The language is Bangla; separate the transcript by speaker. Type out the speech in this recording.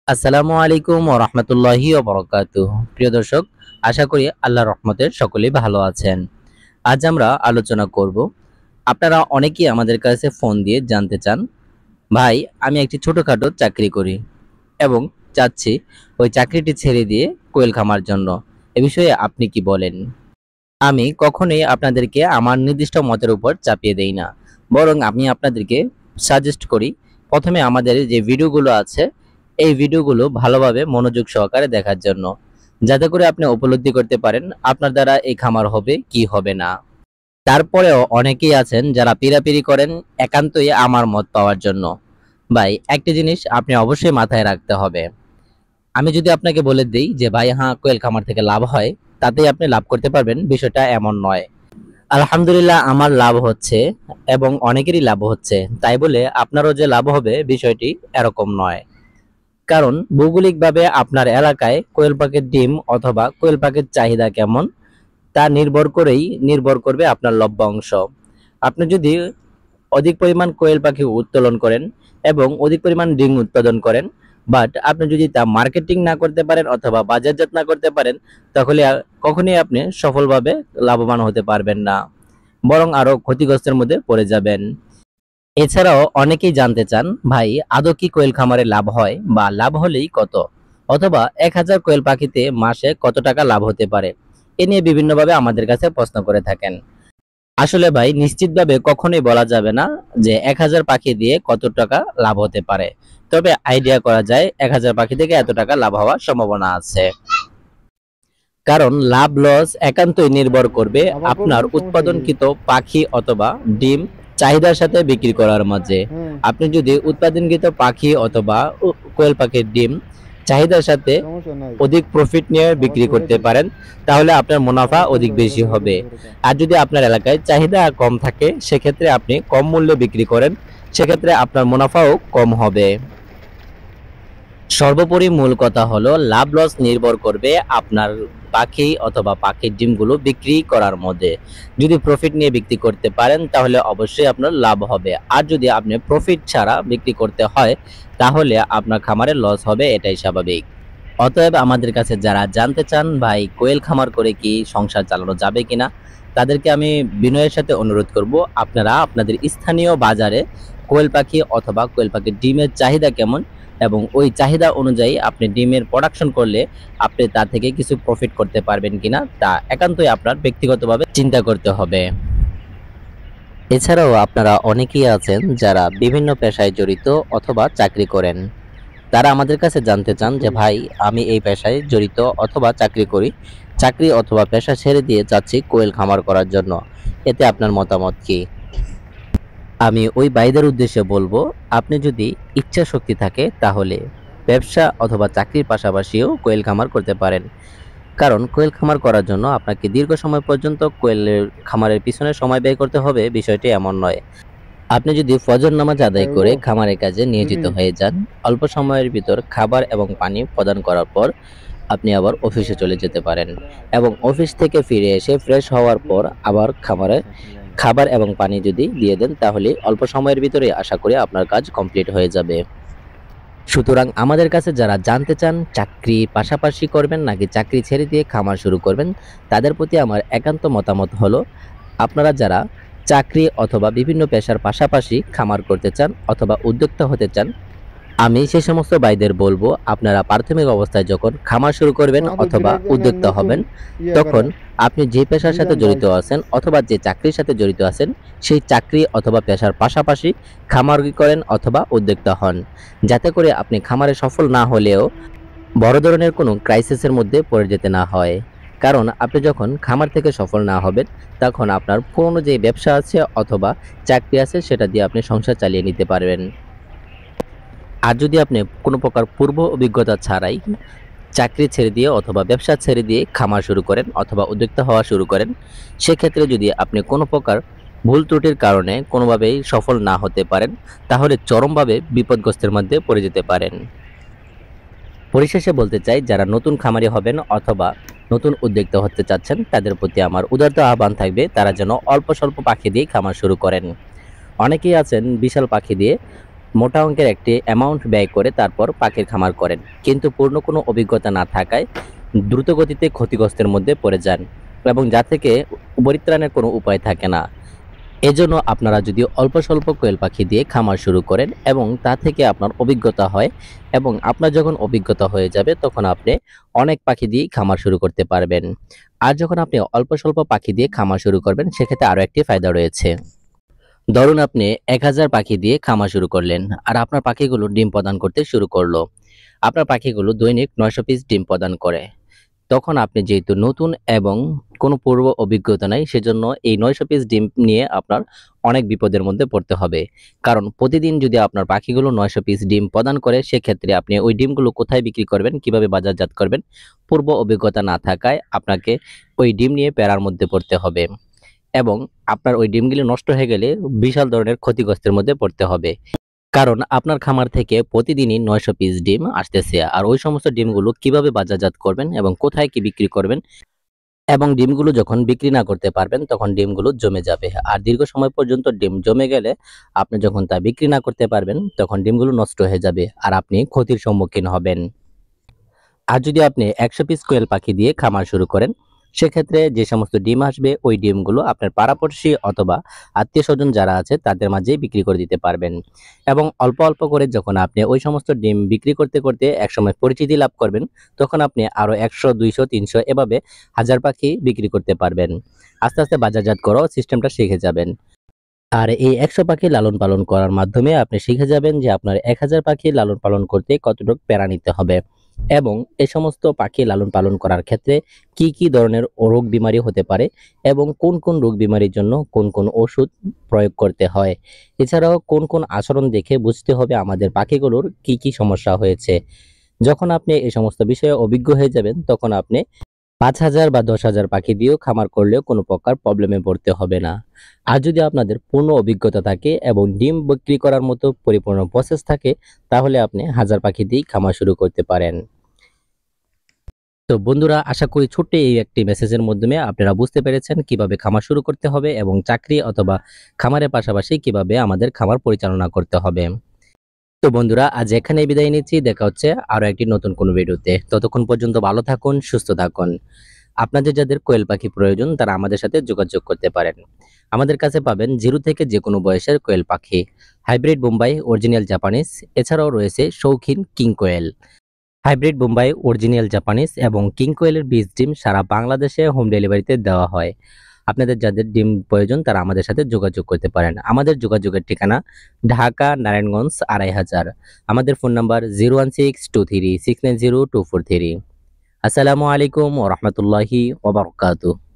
Speaker 1: আসসালামু আলাইকুম ওয়া রাহমাতুল্লাহি ওয়া বারাকাতুহু। প্রিয় দর্শক, আশা করি আল্লাহর রহমতে সকলেই ভালো আছেন। আজ আমরা আলোচনা করব, আপনারা অনেকেই আমাদের কাছে ফোন দিয়ে জানতে চান, ভাই আমি একটি ছোটখাটো চাকরি করি এবং চাচ্ছি ওই চাকরিটি ছেড়ে দিয়ে কোয়েল খামার জন্য। এ বিষয়ে আপনি কি বলেন? আমি কখনোই আপনাদেরকে আমার নির্দিষ্ট মতের উপর চাপিয়ে দেই না, বরং আমি আপনাদেরকে সাজেস্ট করি প্রথমে আমাদের যে ভিডিওগুলো আছে এই ভিডিওগুলো ভালোভাবে মনোযোগ সহকারে দেখার জন্য, যাতে করে আপনি উপলব্ধি করতে পারেন আপনার দ্বারা এই খামার হবে কি হবে না। তারপরেও অনেকেই আছেন যারা পিরাপিরি করেন একান্তই আমার মত পাওয়ার জন্য। ভাই একটি জিনিস আপনি অবশ্যই মাথায় রাখতে হবে, আমি যদি আপনাকে বলে দিই যে ভাই হ্যাঁ কোয়েল খামার থেকে লাভ হয়, তাতেই আপনি লাভ করতে পারবেন, বিষয়টা এমন নয়। আলহামদুলিল্লাহ আমার লাভ হচ্ছে এবং অনেকেরই লাভ হচ্ছে, তাই বলে আপনারও যে লাভ হবে বিষয়টি এরকম নয়। কারণ ভৌগোলিকভাবে আপনার এলাকায় কোয়েল পাখির ডিম অথবা কোয়েল পাখির চাহিদা কেমন তা নির্ভর করবে আপনার লভ্যাংশ। আপনি যদি অধিক পরিমাণ কোয়েল পাখি উত্তোলন করেন এবং অধিক পরিমাণ ডিম উৎপাদন করেন, বাট আপনি যদি তা মার্কেটিং না করতে পারেন অথবা বাজারজাত না করতে পারেন, তাহলে কখনোই আপনি সফলভাবে লাভবান হতে পারবেন না, বরং আরো ক্ষতিগ্রস্তের মধ্যে পড়ে যাবেন। এছাড়াও অনেকেই জানতে চান, ভাই আদৌ কি কোয়েল খামারে লাভ হয় বা লাভ হলেই কত, অথবা 1000 কোয়েল পাখিতে মাসে কত টাকা লাভ হতে পারে। এ নিয়ে বিভিন্নভাবে আমাদের কাছে প্রশ্ন করে থাকেন। আসলে ভাই নিশ্চিতভাবে কখনোই বলা যাবে না যে 1000 পাখি দিয়ে কত টাকা লাভ হতে পারে, তবে আইডিয়া করা যায় 1000 পাখি থেকে এত টাকা লাভ হওয়ার সম্ভাবনা আছে। কারণ লাভ লস একান্তই নির্ভর করবে আপনার উৎপাদনকৃত পাখি অথবা ডিম চাহিদার সাথে বিক্রি করার মাঝে। আপনি যদি উৎপাদনকৃত পাখি অথবা কোয়েল পাখির ডিম চাহিদার সাথে অধিক প্রফিট নিয়ে বিক্রি করতে পারেন, তাহলে আপনার মুনাফা অধিক বেশি হবে। আর যদি আপনার এলাকায় চাহিদা কম থাকে, সেক্ষেত্রে আপনি কম মূল্যে বিক্রি করেন, সেক্ষেত্রে আপনার মুনাফাও কম হবে। সর্বোপরি মূল কথা হলো লাভ লস নির্ভর করবে আপনার পাখি অথবা পাখির ডিমগুলো বিক্রি করার মধ্যে। যদি প্রফিট নিয়ে বিক্রি করতে পারেন তাহলে অবশ্যই আপনার লাভ হবে, আর যদি আপনি প্রফিট ছাড়া বিক্রি করতে হয় তাহলে আপনার খামারে লস হবে, এটাই স্বাভাবিক। অতএব আমাদের কাছে যারা জানতে চান ভাই কোয়েল খামার করে কি সংসার চালানো যাবে কিনা, তাদেরকে আমি বিনয়ের সাথে অনুরোধ করব, আপনারা আপনাদের স্থানীয় বাজারে কোয়েল পাখি অথবা কোয়েল পাখির ডিমের চাহিদা কেমন এবং ওই চাহিদা অনুযায়ী আপনি ডিমের প্রোডাকশন করলে আপনি তা থেকে কিছু প্রফিট করতে পারবেন কিনা তা একান্তই আপনার ব্যক্তিগতভাবে চিন্তা করতে হবে। এছাড়াও আপনারা অনেকেই আছেন যারা বিভিন্ন পেশায় জড়িত অথবা চাকরি করেন, তারা আমাদের কাছে জানতে চান যে ভাই আমি এই পেশায় জড়িত অথবা চাকরি করি, চাকরি অথবা পেশা ছেড়ে দিয়ে চাচ্ছি কোয়েল খামার করার জন্য, এতে আপনার মতামত কি? আমি ওই ভাইদের উদ্দেশ্যে বলবো, আপনি যদি ইচ্ছা শক্তি থাকে তাহলে ব্যবসা অথবা চাকরির পাশাপাশিও কোয়েল খামার করতে পারেন। কারণ কোয়েল খামার করার জন্য আপনাকে দীর্ঘ সময় পর্যন্ত কোয়েলের খামারের পিছনে সময় ব্যয় করতে হবে, বিষয়টি এমন নয়। আপনি যদি ফজর নামাজ আদায় করে খামারের কাজে নিয়োজিত হয়ে যান, অল্প সময়ের ভিতর খাবার এবং পানি প্রদান করার পর আপনি আবার অফিসে চলে যেতে পারেন এবং অফিস থেকে ফিরে এসে ফ্রেশ হওয়ার পর আবার খামারে খাবার এবং পানি যদি দিয়ে দেন, তাহলে অল্প সময়ের ভিতরে আশা করি আপনার কাজ কমপ্লিট হয়ে যাবে। সুতরাং আমাদের কাছে যারা জানতে চান চাকরি পাশাপাশি করবেন নাকি চাকরি ছেড়ে দিয়ে খামার শুরু করবেন, তাদের প্রতি আমার একান্ত মতামত হলো, আপনারা যারা চাকরি অথবা বিভিন্ন পেশার পাশাপাশি খামার করতে চান অথবা উদ্যোক্তা হতে চান, আমি সেই সমস্ত ভাইদের বলবো, আপনারা প্রাথমিক অবস্থায় যখন খামার শুরু করবেন অথবা উদ্যোক্তা হবেন, তখন আপনি যে পেশার সাথে জড়িত আছেন অথবা যে চাকরির সাথে জড়িত আছেন সেই চাকরি অথবা পেশার পাশাপাশি খামার করেন অথবা উদ্যোক্তা হন, যাতে করে আপনি খামারে সফল না হলেও বড় ধরনের কোনো ক্রাইসিসের মধ্যে পড়ে যেতে না হয়। কারণ আপনি যখন খামার থেকে সফল না হবেন, তখন আপনার পুরনো যে ব্যবসা আছে অথবা চাকরি আছে সেটা দিয়ে আপনি সংসার চালিয়ে নিতে পারবেন। আর যদি আপনি কোনো প্রকার পূর্ব অভিজ্ঞতা ছাড়াই চাকরি ছেড়ে দিয়ে অথবা ব্যবসা ছেড়ে দিয়ে খামার শুরু করেন অথবা উদ্যোক্তা হওয়া শুরু করেন, সেক্ষেত্রে যদি আপনি কোনো প্রকার ভুল ত্রুটির কারণে কোনোভাবেই সফল না হতে পারেন, তাহলে চরমভাবে বিপদগ্রস্তের মধ্যে পড়ে যেতে পারেন। পরিশেষে বলতে চাই, যারা নতুন খামারি হবেন অথবা নতুন উদ্যোক্তা হতে চাচ্ছেন, তাদের প্রতি আমার উদারত আহ্বান থাকবে তারা যেন অল্প স্বল্প পাখি দিয়ে খামার শুরু করেন। অনেকেই আছেন বিশাল পাখি দিয়ে মোটা অঙ্কের একটি অ্যামাউন্ট ব্যয় করে তারপর পাখির খামার করেন, কিন্তু পূর্ণ কোনো অভিজ্ঞতা না থাকায় দ্রুত গতিতে ক্ষতিগ্রস্তের মধ্যে পড়ে যান এবং যা থেকে পরিত্রাণের কোনো উপায় থাকে না। এজন্য আপনারা যদি অল্প স্বল্প কোয়েল পাখি দিয়ে খামার শুরু করেন এবং তা থেকে আপনার অভিজ্ঞতা হয় এবং আপনার যখন অভিজ্ঞতা হয়ে যাবে তখন আপনি অনেক পাখি দিয়ে খামার শুরু করতে পারবেন। আর যখন আপনি অল্প স্বল্প পাখি দিয়ে খামার শুরু করবেন সেক্ষেত্রে আরও একটি ফায়দা রয়েছে। ধরুন আপনি 1000 পাখি দিয়ে খামার শুরু করলেন আর আপনার পাখিগুলো ডিম প্রদান করতে শুরু করলো। আপনার পাখিগুলো দৈনিক 900 পিস ডিম প্রদান করে। তখন আপনি যেহেতু নতুন এবং কোনো পূর্ব অভিজ্ঞতা নাই, সেজন্য এই 900 পিস ডিম নিয়ে আপনার অনেক বিপদের মধ্যে পড়তে হবে। কারণ প্রতিদিন যদি আপনার পাখিগুলো 900 পিস ডিম প্রদান করে সেক্ষেত্রে আপনি ওই ডিমগুলো কোথায় বিক্রি করবেন, কিভাবে বাজারজাত করবেন, পূর্ব অভিজ্ঞতা না থাকায় আপনাকে ওই ডিম নিয়ে প্যারার মধ্যে পড়তে হবে এবং আপনার ওই ডিমগুলি নষ্ট হয়ে গেলে বিশাল ধরনের ক্ষতিগ্রস্তের মধ্যে পড়তে হবে। কারণ আপনার খামার থেকে প্রতিদিনই 900 পিস ডিম আসতেছে আর ওই সমস্ত ডিমগুলো কিভাবে বাজারজাত করবেন এবং কোথায় কি বিক্রি করবেন এবং ডিমগুলো যখন বিক্রি না করতে পারবেন তখন ডিমগুলো জমে যাবে আর দীর্ঘ সময় পর্যন্ত ডিম জমে গেলে আপনি যখন তা বিক্রি না করতে পারবেন তখন ডিমগুলো নষ্ট হয়ে যাবে আর আপনি ক্ষতির সম্মুখীন হবেন। আর যদি আপনি 100 পিস কোয়েল পাখি দিয়ে খামার শুরু করেন সেক্ষেত্রে যে সমস্ত ডিম আসবে ওই ডিমগুলো আপনার পাড়াপড়শি অথবা আত্মীয় স্বজন যারা আছে তাদের মাঝেই বিক্রি করে দিতে পারবেন এবং অল্প অল্প করে যখন আপনি ওই সমস্ত ডিম বিক্রি করতে করতে একসময় পরিচিতি লাভ করবেন তখন আপনি আরো 100, 200, 300 এভাবে 1000 পাখি বিক্রি করতে পারবেন। আস্তে আস্তে বাজারজাত করাও সিস্টেমটা শিখে যাবেন। আর এই 100 পাখি লালন পালন করার মাধ্যমে আপনি শিখে যাবেন যে আপনার 1000 পাখি লালন পালন করতে কতটুকু প্যারা নিতে হবে এবং এই সমস্ত পাখি লালন পালন করার ক্ষেত্রে কি কি ধরনের রোগ বিমারি হতে পারে এবং কোন কোন রোগ বিমারির জন্য কোন কোন ওষুধ প্রয়োগ করতে হয়। এছাড়াও কোন কোন আচরণ দেখে বুঝতে হবে আমাদের পাখিগুলোর কি কি সমস্যা হয়েছে। যখন আপনি এই সমস্ত বিষয়ে অভিজ্ঞ হয়ে যাবেন তখন আপনি 5000 বা 10,000 পাখি দিয়েও খামার করলেও কোনো প্রকার প্রবলেমে পড়তে হবে না। আর যদি আপনাদের পূর্ণ অভিজ্ঞতা থাকে এবং ডিম বিক্রি করার মতো পরিপূর্ণ প্রসেস থাকে তাহলে আপনি 1000 পাখি দিয়েই খামার শুরু করতে পারেন। তো বন্ধুরা, আশা করি ছোট্ট এই একটি মেসেজের মাধ্যমে আপনারা বুঝতে পেরেছেন কিভাবে খামার শুরু করতে হবে এবং চাকরি অথবা খামারের পাশাপাশি কিভাবে আমাদের খামার পরিচালনা করতে হবে। তো বন্ধুরা, আজ এখানে বিদায় নিচ্ছি। দেখা হচ্ছে আরো একটি নতুন কোনো ভিডিওতে। ততক্ষণ পর্যন্ত ভালো থাকুন, সুস্থ থাকুন। আপনাদের যাদের কোয়েল পাখি প্রয়োজন তারা আমাদের সাথে যোগাযোগ করতে পারেন। আমাদের কাছে পাবেন 0 থেকে যে কোনো বয়সের কোয়েল পাখি, হাইব্রিড বোম্বাই, অরিজিনাল জাপানিজ, এছাড়াও রয়েছে শৌখিন কিং কোয়েল। হাইব্রিড বোম্বাই, অরিজিনাল জাপানিজ এবং কিং কোয়েলের বীজ ডিম সারা বাংলাদেশে হোম ডেলিভারিতে দেওয়া হয়। আপনাদের যাদের ডিম প্রয়োজন তারা আমাদের সাথে যোগাযোগ করতে পারেন। আমাদের যোগাযোগের ঠিকানা ঢাকা, নারায়ণগঞ্জ 2500। আমাদের ফোন নাম্বার 01623690243। আসসালামু আলাইকুম ওয়া রাহমাতুল্লাহি ওয়া বারাকাতুহু।